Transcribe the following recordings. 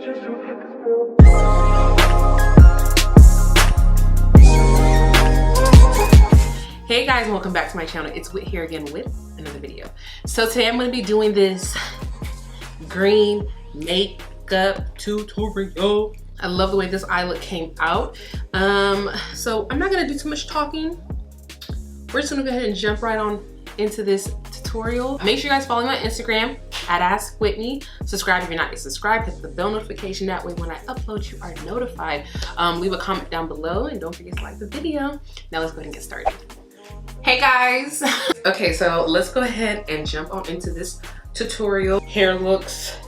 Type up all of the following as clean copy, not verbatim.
Hey guys, and welcome back to my channel. It's Whit here again with another video. So today I'm going to be doing this green makeup tutorial. I love the way this eye look came out. So I'm not going to do too much talking. We're just going to go ahead and jump right on into this tutorial. Make sure you guys follow me on Instagram at @AskWhitney. Subscribe if you're not yet subscribed. Hit the bell notification. That way when I upload, you are notified. Leave a comment down below and don't forget to like the video. Now let's go ahead and get started. Hey guys. Okay, so let's go ahead and jump on into this tutorial. Hair looks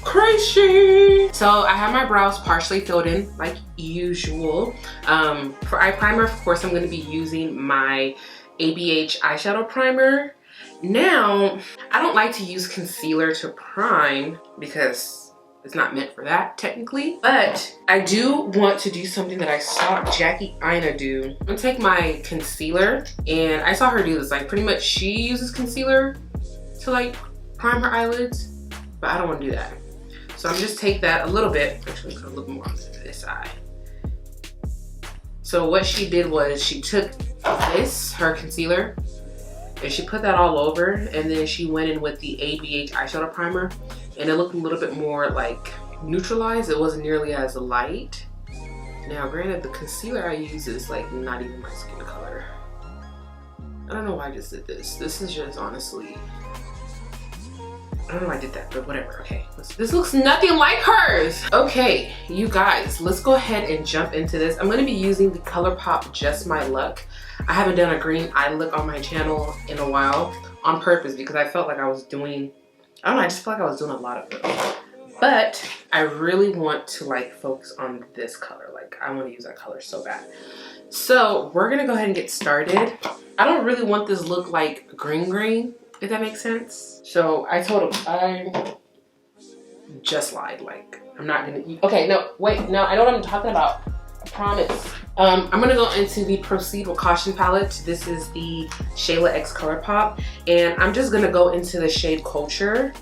crazy. So I have my brows partially filled in like usual. For eye primer, of course, I'm going to be using my ABH eyeshadow primer. Now, I don't like to use concealer to prime because it's not meant for that technically, but I do want to do something that I saw Jackie Aina do. I'm gonna take my concealer, and I saw her do this. Like pretty much she uses concealer to like prime her eyelids, but I don't want to do that. So I'm just take that a little bit, actually put a little more on this eye. So what she did was she took this, her concealer, and she put that all over, and then she went in with the ABH eyeshadow primer, and it looked a little bit more like neutralized. It wasn't nearly as light. Now granted, the concealer I use is like not even my skin color. I don't know why I just did this. This is just honestly, I don't know why I did that, but whatever. Okay, this looks nothing like hers. Okay, you guys, let's go ahead and jump into this. I'm gonna be using the Colourpop Just My Luck. I haven't done a green eye look on my channel in a while on purpose because I felt like I was doing, I don't know, I just felt like I was doing a lot of them. But I really want to like focus on this color. Like I want to use that color so bad. So we're gonna go ahead and get started. I don't really want this look like green, if that makes sense. So I told him, I just lied. Like I'm not gonna, okay, no, wait, no, I know what I'm talking about. I promise. I'm gonna go into the Proceed with Caution palette. This is the Shayla X Colourpop, and I'm just gonna go into the shade Culture.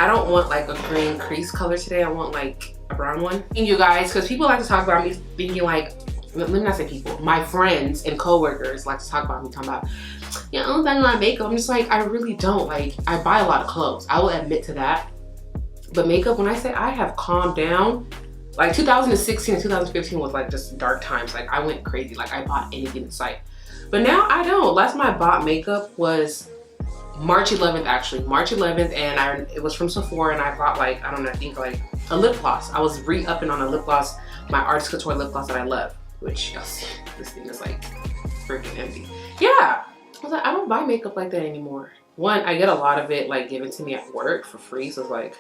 I don't want like a green crease color today. I want like a brown one. And you guys, because people like to talk about me thinking like, let me not say people, my friends and coworkers like to talk about me talking about, yeah, I don't think my makeup. I'm just like, I really don't. Like, I buy a lot of clothes. I will admit to that. But makeup, when I say I have calmed down, like 2016 and 2015 was like just dark times. Like I went crazy. Like I bought anything in sight. But now I don't. Last time I bought makeup was March 11th actually. March 11th, and it was from Sephora, and I bought like, I don't know, I think like a lip gloss. I was re-upping on a lip gloss, my Artist Couture lip gloss that I love. Which y'all see, this thing is like freaking empty. Yeah. I was like, I don't buy makeup like that anymore. One, I get a lot of it like given to me at work for free. So it's like,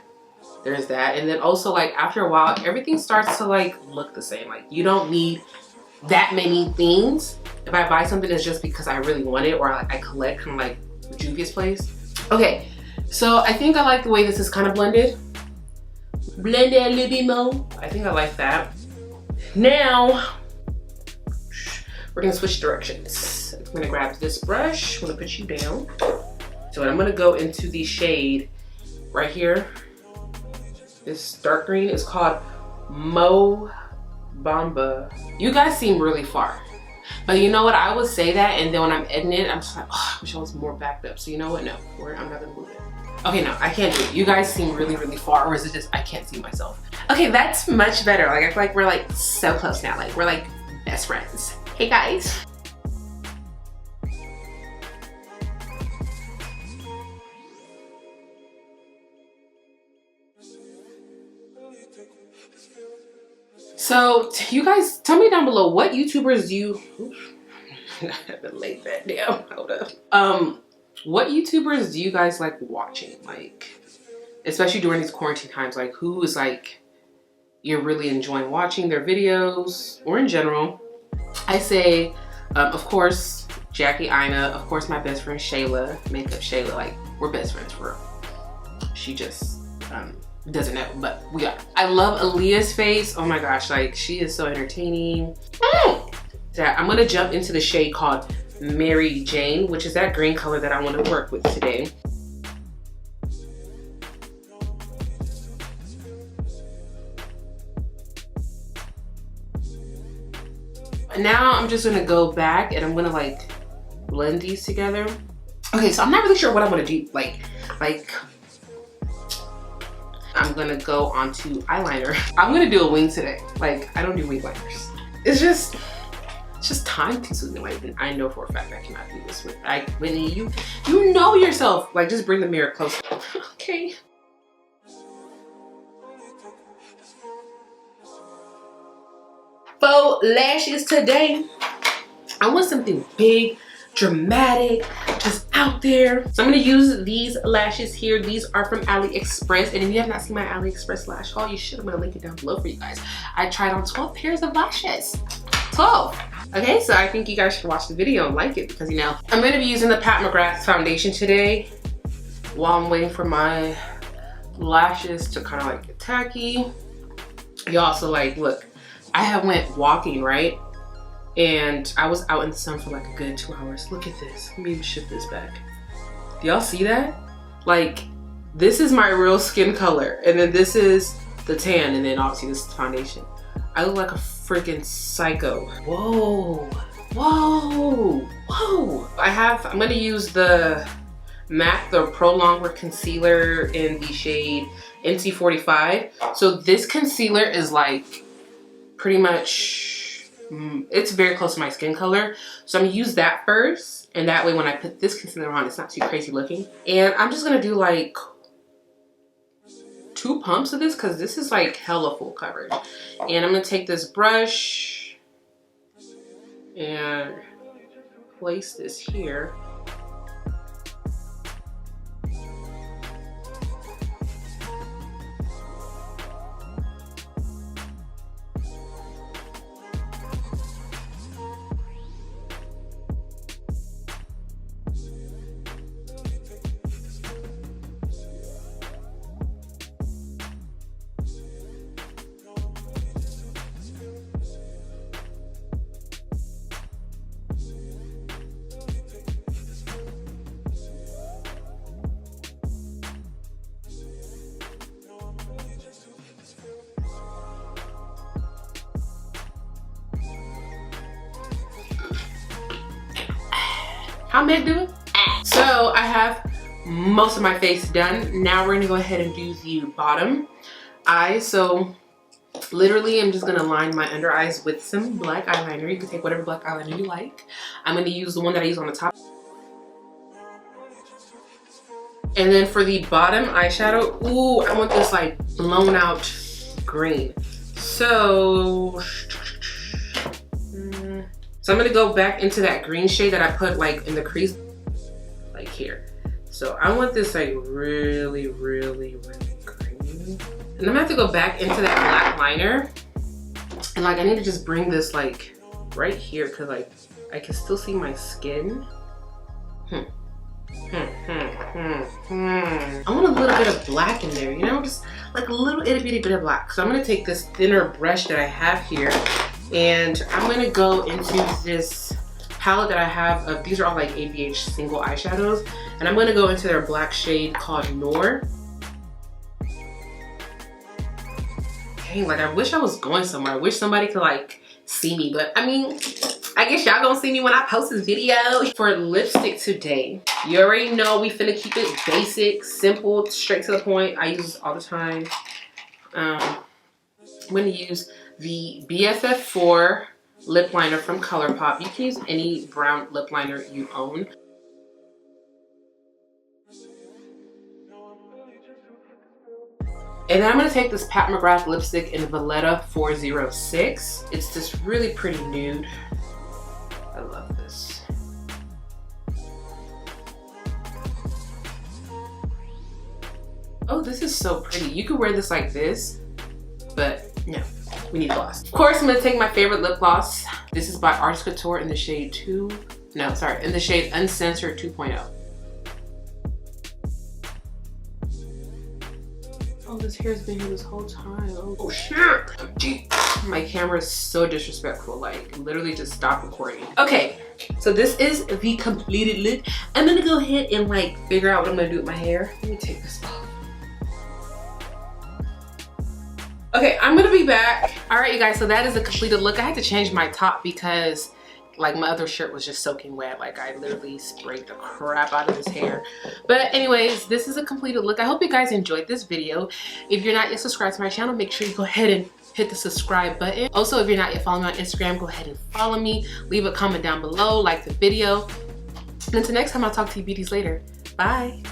there's that. And then also like after a while, everything starts to like look the same. Like you don't need that many things. If I buy something, it's just because I really want it, or like I collect kind of like Juvia's Place. Okay, so I think I like the way this is kind of blended. Blended a little bit more. I think I like that. Now, we're gonna switch directions. I'm gonna grab this brush. I'm gonna put you down. So I'm gonna go into the shade right here. This dark green is called Mo Bamba. You guys seem really far. But you know what? I would say that, and then when I'm editing it, I'm just like, oh, I wish I was more backed up. So you know what? No, I'm not gonna move it. Okay, no, I can't do it. You guys seem really, really far, or is it just I can't see myself? Okay, that's much better. Like I feel like we're like so close now. Like we're like best friends. Hey guys. So you guys tell me down below, what YouTubers do you, I haven't laid that down, hold up. What YouTubers do you guys like watching? Like, especially during these quarantine times, like who is like, you're really enjoying watching their videos, or in general? I say, of course, Jackie Aina, of course my best friend Shayla, Makeup Shayla, like we're best friends for real. She just doesn't know, but we are. I love Aaliyah's face. Oh my gosh, like she is so entertaining. I'm gonna jump into the shade called Mary Jane, which is that green color that I want to work with today. Now I'm just gonna go back and I'm gonna like blend these together. Okay, so I'm not really sure what I'm gonna do. Like I'm gonna go onto eyeliner. I'm gonna do a wing today. Like, I don't do wing liners. It's just time consuming. Like, I know for a fact I cannot do this with Whitney. You know yourself. Like, just bring the mirror closer. Okay. Faux lashes today. I want something big, dramatic, just out there. So I'm gonna use these lashes here. These are from AliExpress. And if you have not seen my AliExpress lash haul, you should. I'm gonna link it down below for you guys. I tried on 12 pairs of lashes. 12. Okay, so I think you guys should watch the video and like it because, you know, I'm gonna be using the Pat McGrath foundation today while I'm waiting for my lashes to kind of like get tacky. Y'all, so like, look, I have went walking, right? And I was out in the sun for like a good 2 hours. Look at this. Let me even shift this back. Do y'all see that? Like, this is my real skin color. And then this is the tan. And then obviously this is the foundation. I look like a freaking psycho. Whoa. Whoa. Whoa. I'm gonna use the MAC, the Pro Longwear Concealer in the shade NC45. So this concealer is like pretty much, it's very close to my skin color. So I'm gonna use that first. And that way when I put this concealer on, it's not too crazy looking. And I'm just gonna do like 2 pumps of this because this is like hella full coverage. And I'm gonna take this brush and place this here. How Meg doing? So I have most of my face done. Now we're gonna go ahead and do the bottom eye. So literally I'm just gonna line my under eyes with some black eyeliner. You can take whatever black eyeliner you like. I'm gonna use the one that I use on the top. And then for the bottom eyeshadow, ooh, I want this like blown out green. So I'm gonna go back into that green shade that I put like in the crease, like here. So I want this like really, really, really green. And I'm gonna have to go back into that black liner. And like I need to just bring this like right here because like I can still see my skin. I want a little bit of black in there, you know, just like a little itty bitty bit of black. So I'm gonna take this thinner brush that I have here and I'm gonna go into this palette that I have of, these are all like ABH single eyeshadows, and I'm gonna go into their black shade called Noor. Dang, like I wish I was going somewhere. I wish somebody could like see me, but I mean, I guess y'all gonna see me when I post this video. For lipstick today, you already know we finna keep it basic, simple, straight to the point. I use this all the time. I'm gonna use the BFF4 lip liner from Colourpop. You can use any brown lip liner you own. And then I'm gonna take this Pat McGrath lipstick in Valletta 406. It's this really pretty nude. I love this. Oh, this is so pretty. You could wear this like this, but no, we need gloss. Of course, I'm gonna take my favorite lip gloss. This is by Artist Couture in the shade in the shade Uncensored 2.0. Oh, this hair's been here this whole time. Oh shit. Gee. My camera is so disrespectful. Like, literally just stop recording. Okay, so this is the completed look. I'm gonna go ahead and like figure out what I'm gonna do with my hair. Let me take this off. Okay, I'm gonna be back. All right, you guys, so that is a completed look. I had to change my top because like my other shirt was just soaking wet. Like I literally sprayed the crap out of this hair. But anyways, this is a completed look. I hope you guys enjoyed this video. If you're not yet subscribed to my channel, make sure you go ahead and hit the subscribe button. Also, if you're not yet following me on Instagram, go ahead and follow me. Leave a comment down below, like the video. And until next time, I'll talk to you beauties later. Bye.